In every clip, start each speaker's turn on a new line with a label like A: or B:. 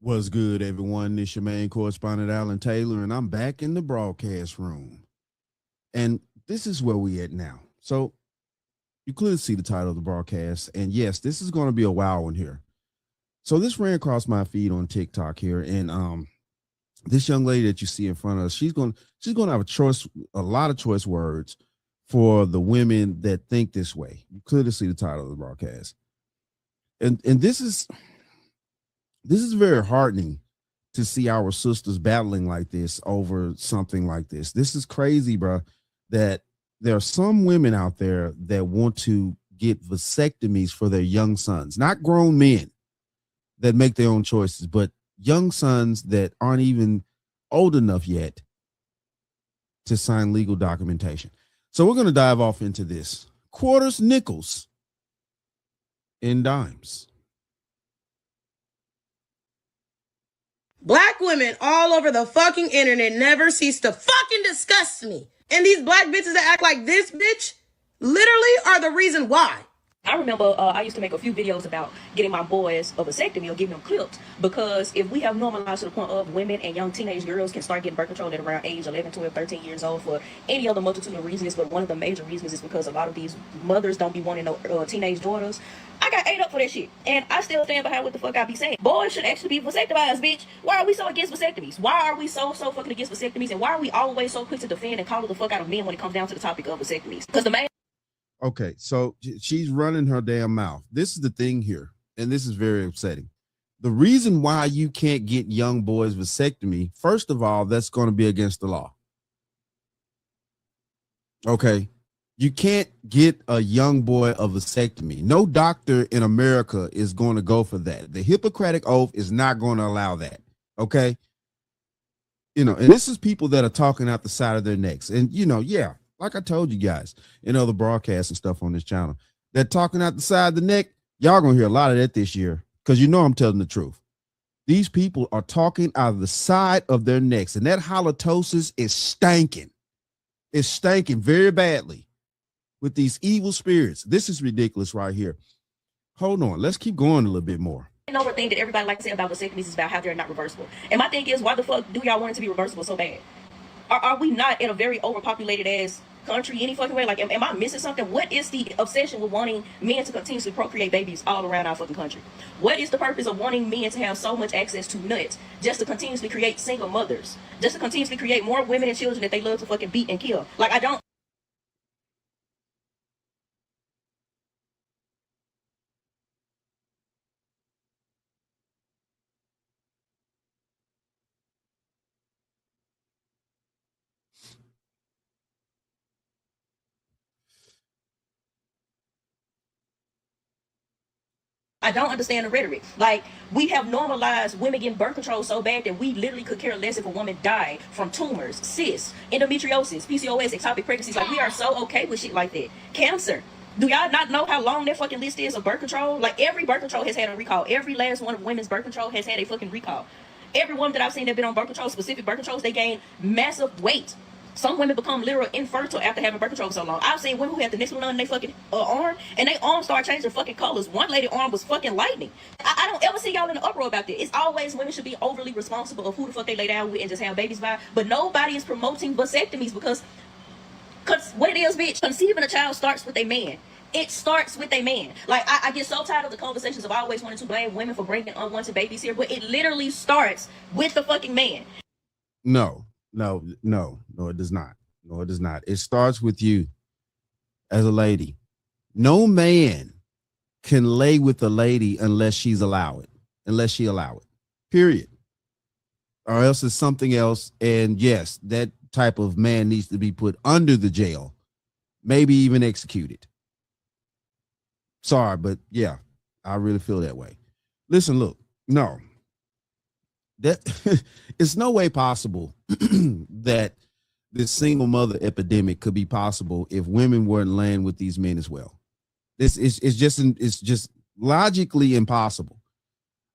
A: What's good, everyone? This your main correspondent, Alan Taylor, and I'm back in the broadcast room. And this is where we at now. So you clearly see the title of the broadcast. And yes, this is going to be a wild one here. So this ran across my feed on TikTok here. And this young lady that you see in front of us, she's gonna have a lot of choice words for the women that think this way. You clearly see the title of the broadcast. And this is very heartening to see our sisters battling like this over something like this. This is crazy, bro, that there are some women out there that want to get vasectomies for their young sons, not grown men that make their own choices, but young sons that aren't even old enough yet to sign legal documentation. So we're going to dive off into this. Quarters, nickels, and dimes.
B: Black women all over the fucking internet never cease to fucking disgust me. And these black bitches that act like this bitch literally are the reason why.
C: I remember I used to make a few videos about getting my boys a vasectomy or giving them clips, because if we have normalized to the point of women and young teenage girls can start getting birth control at around age 11, 12, 13 years old for any other multitude of reasons, but one of the major reasons is because a lot of these mothers don't be wanting no teenage daughters. I got ate up for that shit, and I still stand behind what the fuck I be saying. Boys should actually be vasectomized, bitch. Why are we so against vasectomies? Why are we so fucking against vasectomies? And why are we always so quick to defend and call the fuck out of men when it comes down to the topic of vasectomies? Because the main...
A: Okay, so she's running her damn mouth. This is the thing here, and this is very upsetting. The reason why you can't get young boys vasectomy, first of all, that's going to be against the law. Okay, you can't get a young boy a vasectomy. No doctor in America is going to go for that. The Hippocratic Oath is not going to allow that. Okay, and this is people that are talking out the side of their necks, and yeah. Like I told you guys in other broadcasts and stuff on this channel, that talking out the side of the neck, y'all gonna hear a lot of that this year, because I'm telling the truth. These people are talking out of the side of their necks, and that halitosis is stinking. It's stinking very badly with these evil spirits. This is ridiculous right here. Hold on, let's keep going a little bit more.
C: Another thing that everybody likes to say about vasectomies is about how they're not reversible. And my thing is, why the fuck do y'all want it to be reversible so bad? Are we not in a very overpopulated ass country any fucking way? Like, am I missing something? What is the obsession with wanting men to continuously procreate babies all around our fucking country? What is the purpose of wanting men to have so much access to nuts just to continuously create single mothers, just to continuously create more women and children that they love to fucking beat and kill? Like, I don't... I don't understand the rhetoric. Like, we have normalized women getting birth control so bad that we literally could care less if a woman died from tumors, cysts, endometriosis, PCOS, ectopic pregnancies. Like, we are so okay with shit like that. Cancer. Do y'all not know how long that fucking list is of birth control? Like, every birth control has had a recall. Every last one of women's birth control has had a fucking recall. Every woman that I've seen that been on birth control, specific birth controls, they gain massive weight. Some women become literally infertile after having birth control for so long. I've seen women who had the nipple on their fucking arm, and their arms start changing fucking colors. One lady arm was fucking lightning. I don't ever see y'all in an uproar about that. It's always women should be overly responsible of who the fuck they lay down with and just have babies by. But nobody is promoting vasectomies because what it is, bitch, conceiving a child starts with a man. It starts with a man. Like, I get so tired of the conversations of always wanting to blame women for bringing unwanted babies here, but it literally starts with the fucking man.
A: No, it does not. No, it does not. It starts with you as a lady. No man can lay with a lady unless she allow it. Period. Or else it's something else. And yes, that type of man needs to be put under the jail, maybe even executed. Sorry, but yeah, I really feel that way. Listen, look, no. That it's no way possible that this single mother epidemic could be possible if women weren't laying with these men as well. It's just logically impossible.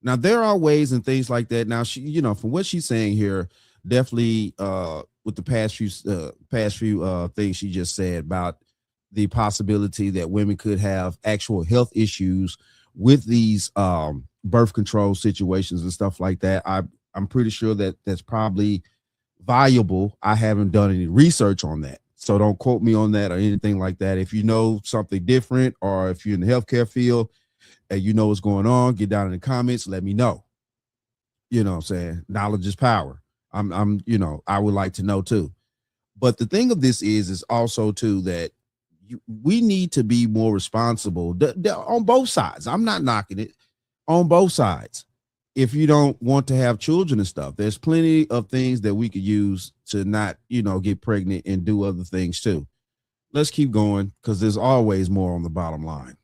A: Now there are ways and things like that. Now she, from what she's saying here, definitely with the past few things she just said about the possibility that women could have actual health issues with these birth control situations and stuff like that. I'm pretty sure that that's probably valuable. I haven't done any research on that, so don't quote me on that or anything like that. If you know something different, or if you're in the healthcare field and you know what's going on, get down in the comments, let me know. You know what I'm saying? Knowledge is power. I would like to know too. But the thing of this is also too that we need to be more responsible on both sides. I'm not knocking it, on both sides. If you don't want to have children and stuff, there's plenty of things that we could use to not, get pregnant and do other things too. Let's keep going, because there's always more on the bottom line.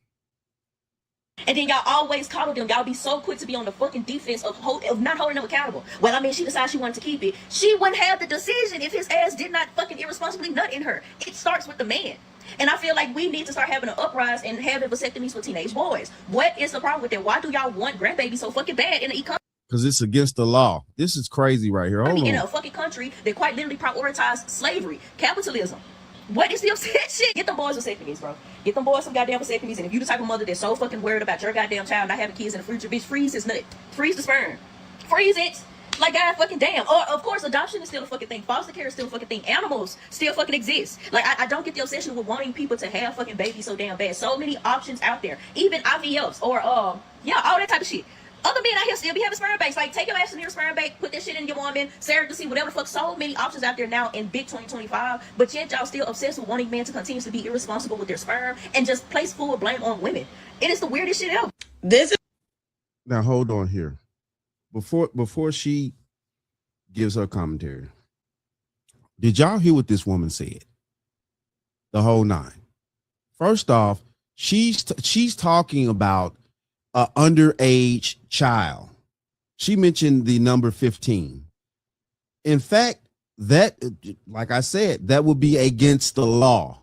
C: And then y'all always coddle them. Y'all be so quick to be on the fucking defense of not holding them accountable. Well, I mean, she decided she wanted to keep it. She wouldn't have the decision if his ass did not fucking irresponsibly nut in her. It starts with the man. And I feel like we need to start having an uprise and having vasectomies for teenage boys. What is the problem with that? Why do y'all want grandbabies so fucking bad in the economy?
A: Because it's against the law. This is crazy right here. Hold on.
C: In a fucking country that quite literally prioritized slavery, capitalism. What is the upset shit? Get them boys vasectomies, bro. Get them boys some goddamn vasectomies. And if you the type of mother that's so fucking worried about your goddamn child not having kids in the future, bitch, freeze his nut. Freeze the sperm. Freeze it. Like, god fucking damn. Or, of course, adoption is still a fucking thing. Foster care is still a fucking thing. Animals still fucking exist. Like, I don't get the obsession with wanting people to have fucking babies so damn bad. So many options out there. Even IVFs or, all that type of shit. Other men out here still be having sperm banks. Like, take your ass in your sperm bank, put that shit in your woman, surrogacy, whatever the fuck. So many options out there now in big 2025. But yet y'all still obsessed with wanting men to continue to be irresponsible with their sperm and just place full blame on women. It is the weirdest shit ever.
A: Now hold on here. Before she gives her commentary, did y'all hear what this woman said? The whole nine. First off, she's talking about an underage child. She mentioned the number 15. In fact, that, like I said, that would be against the law.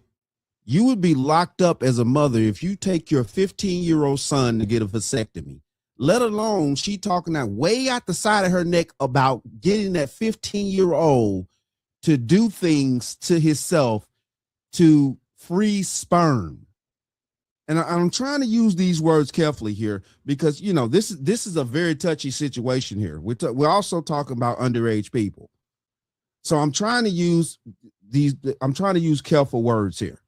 A: You would be locked up as a mother if you take your 15-year-old son to get a vasectomy. Let alone she talking that way out the side of her neck about getting that 15-year-old to do things to himself to freeze sperm. And I'm trying to use these words carefully here because, this is a very touchy situation here. We're also talking about underage people. So I'm trying to use careful words here,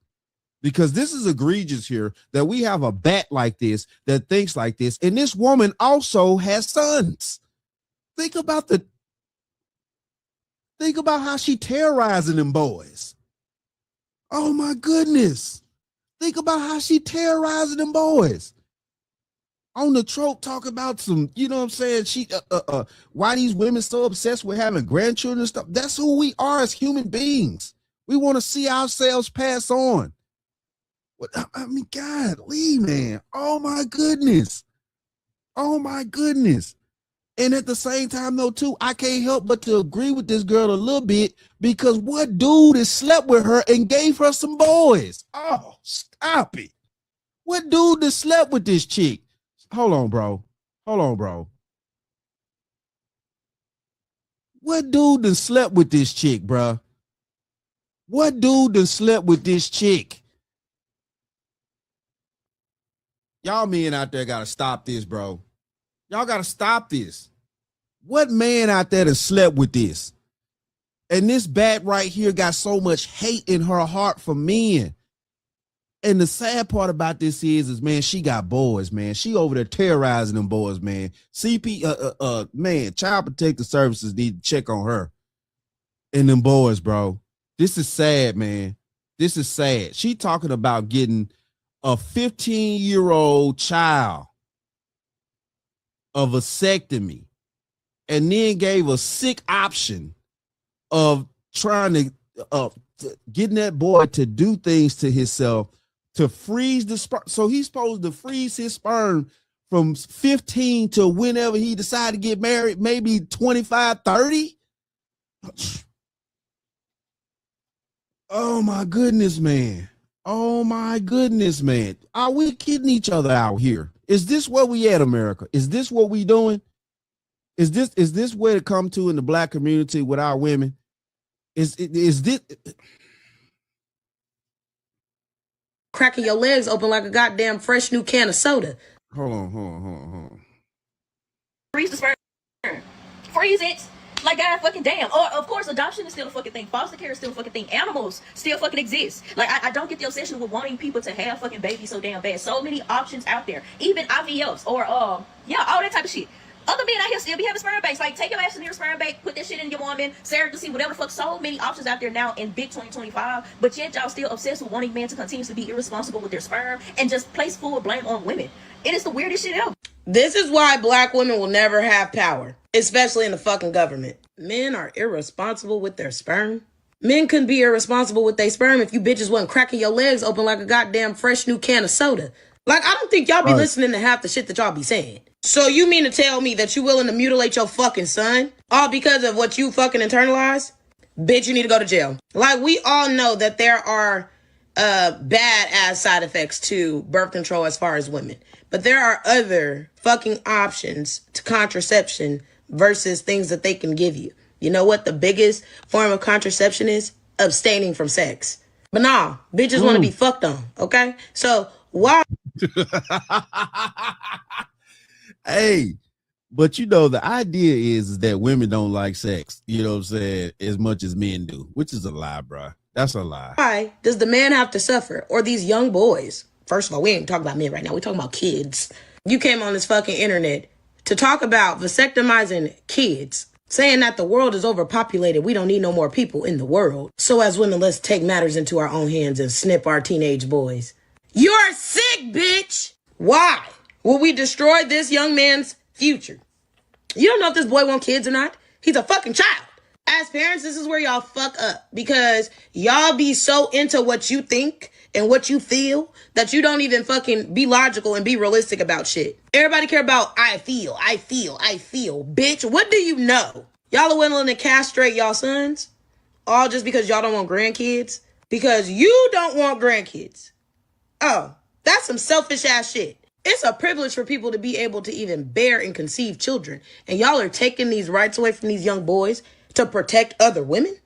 A: because this is egregious here that we have a bat like this that thinks like this. And this woman also has sons. Think about how she terrorizing them boys. Oh my goodness. Think about how she terrorizing them boys. On the trope, talk about some, you know what I'm saying? She, why these women so obsessed with having grandchildren and stuff? That's who we are as human beings. We want to see ourselves pass on. I mean, God, Lee, man. Oh my goodness. Oh my goodness. And at the same time, though, too, I can't help but to agree with this girl a little bit, because what dude has slept with her and gave her some boys? Oh, stop it. What dude has slept with this chick? Hold on, bro. What dude has slept with this chick, bro? What dude has slept with this chick? Y'all men out there got to stop this, bro. Y'all got to stop this. What man out there that slept with this? And this bat right here got so much hate in her heart for men. And the sad part about this is man, she got boys, man. She over there terrorizing them boys, man. Man, Child Protective Services need to check on her and them boys, bro. This is sad, man. This is sad. She talking about getting a 15-year-old child a vasectomy, and then gave a sick option of trying to getting that boy to do things to himself to freeze the sperm. So he's supposed to freeze his sperm from 15 to whenever he decided to get married, maybe 25, 30. Oh my goodness, man. Oh my goodness, man. Are we kidding each other out here? Is this where we at, America? Is this what we doing? Is this where to come to in the black community with our women? Is this
B: cracking your legs open like a goddamn fresh new can of soda?
A: Hold on.
C: freeze the sperm. Freeze it. Like, God fucking damn. Or, of course, adoption is still a fucking thing. Foster care is still a fucking thing. Animals still fucking exist. Like, I don't get the obsession with wanting people to have fucking babies so damn bad. So many options out there. Even IVFs or, yeah, all that type of shit. Other men out here still be having sperm banks. Like, take your ass in your sperm bank, put that shit in your woman, surrogacy, whatever the fuck. So many options out there now in big 2025. But yet y'all still obsessed with wanting men to continue to be irresponsible with their sperm and just place full blame on women. It is the weirdest shit ever.
B: This is why black women will never have power, especially in the fucking government. Men are irresponsible with their sperm. Men couldn't be irresponsible with their sperm if you bitches wasn't cracking your legs open like a goddamn fresh new can of soda. Like, I don't think y'all be listening to half the shit that y'all be saying. So you mean to tell me that you willing to mutilate your fucking son? All because of what you fucking internalized? Bitch, you need to go to jail. Like, we all know that there are bad ass side effects to birth control as far as women. But there are other fucking options to contraception versus things that they can give you. You know what the biggest form of contraception is? Abstaining from sex. But nah, bitches want to be fucked on, okay? So why?
A: Hey, but you know, the idea is that women don't like sex, you know what I'm saying, as much as men do, which is a lie, bro. That's a lie.
B: Why does the man have to suffer? Or these young boys? First of all, we ain't talking about men right now. We're talking about kids. You came on this fucking internet to talk about vasectomizing kids, saying that the world is overpopulated. We don't need no more people in the world. So as women, let's take matters into our own hands and snip our teenage boys. You're sick, bitch. Why will we destroy this young man's future? You don't know if this boy wants kids or not. He's a fucking child. As parents, this is where y'all fuck up because y'all be so into what you think and what you feel that you don't even fucking be logical and be realistic about shit. Everybody care about I feel. Bitch, what do you know? Y'all are willing to castrate y'all sons? All just because y'all don't want grandkids? Because you don't want grandkids. Oh, that's some selfish ass shit. It's a privilege for people to be able to even bear and conceive children. And y'all are taking these rights away from these young boys to protect other women?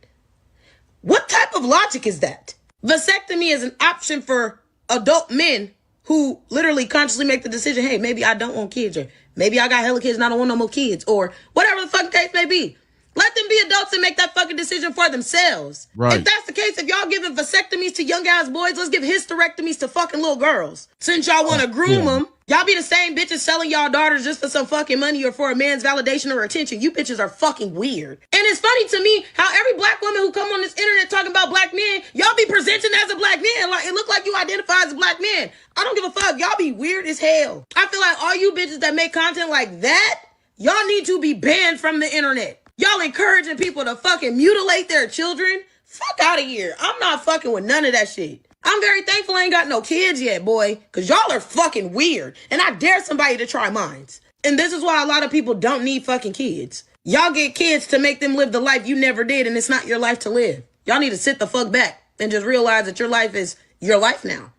B: What type of logic is that? Vasectomy is an option for adult men who literally consciously make the decision, hey, maybe I don't want kids, or maybe I got hella kids and I don't want no more kids, or whatever the fucking case may be. Let them be adults and make that fucking decision for themselves. Right. If that's the case, if y'all giving vasectomies to young ass boys, let's give hysterectomies to fucking little girls. Since y'all want to groom them, y'all be the same bitches selling y'all daughters just for some fucking money or for a man's validation or attention. You bitches are fucking weird. And it's funny to me how every black woman who come on this internet talking about black men, y'all be presenting as a black man. Like, it look like you identify as a black man. I don't give a fuck. Y'all be weird as hell. I feel like all you bitches that make content like that, y'all need to be banned from the internet. Y'all encouraging people to fucking mutilate their children? Fuck out of here. I'm not fucking with none of that shit. I'm very thankful I ain't got no kids yet, boy, because y'all are fucking weird. And I dare somebody to try mines. And this is why a lot of people don't need fucking kids. Y'all get kids to make them live the life you never did, and it's not your life to live. Y'all need to sit the fuck back and just realize that your life is your life now.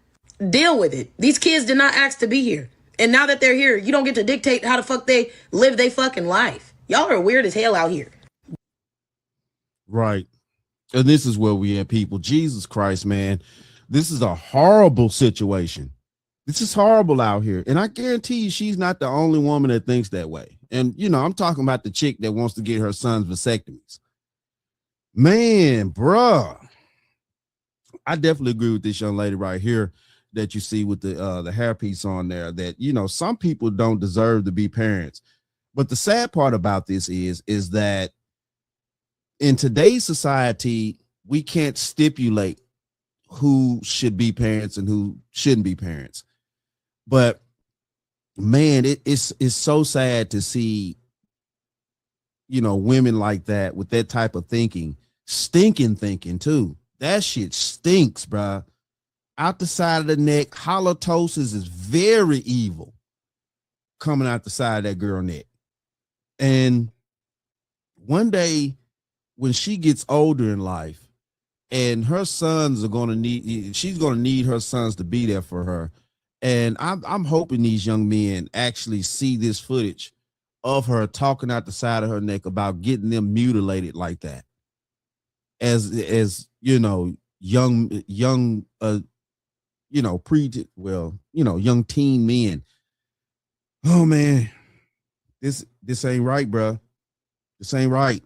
B: Deal with it. These kids did not ask to be here. And now that they're here, you don't get to dictate how the fuck they live their fucking life. Y'all are weird as hell out here.
A: Right. And this is where we at, people. Jesus Christ, man. This is a horrible situation. This is horrible out here. And I guarantee you she's not the only woman that thinks that way. And, you know, I'm talking about the chick that wants to get her son's vasectomies. Man, bruh. I definitely agree with this young lady right here that you see with the hairpiece on there, that, you know, some people don't deserve to be parents. But the sad part about this is that in today's society, we can't stipulate who should be parents and who shouldn't be parents. But man, it's so sad to see, you know, women like that with that type of thinking, stinking thinking too. That shit stinks, bruh. Out the side of the neck, halitosis is very evil coming out the side of that girl neck. And one day when she gets older in life and her sons are going to need, she's going to need her sons to be there for her. And I'm hoping these young men actually see this footage of her talking out the side of her neck about getting them mutilated like that. As you know, young, you know, young teen men. Oh man, this this ain't right, bro. This ain't right.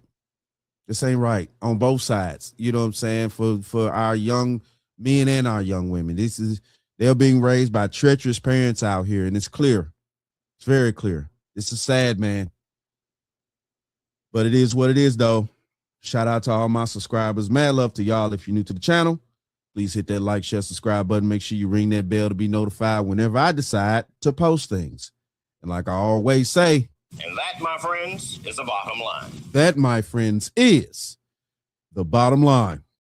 A: This ain't right on both sides. You know what I'm saying? For our young men and our young women. They're being raised by treacherous parents out here, and it's clear. It's very clear. This is sad, man. But it is what it is, though. Shout out to all my subscribers. Mad love to y'all. If you're new to the channel, please hit that like, share, subscribe button. Make sure you ring that bell to be notified whenever I decide to post things. And like I always say,
D: and that, my friends, is the bottom line.
A: That, my friends, is the bottom line.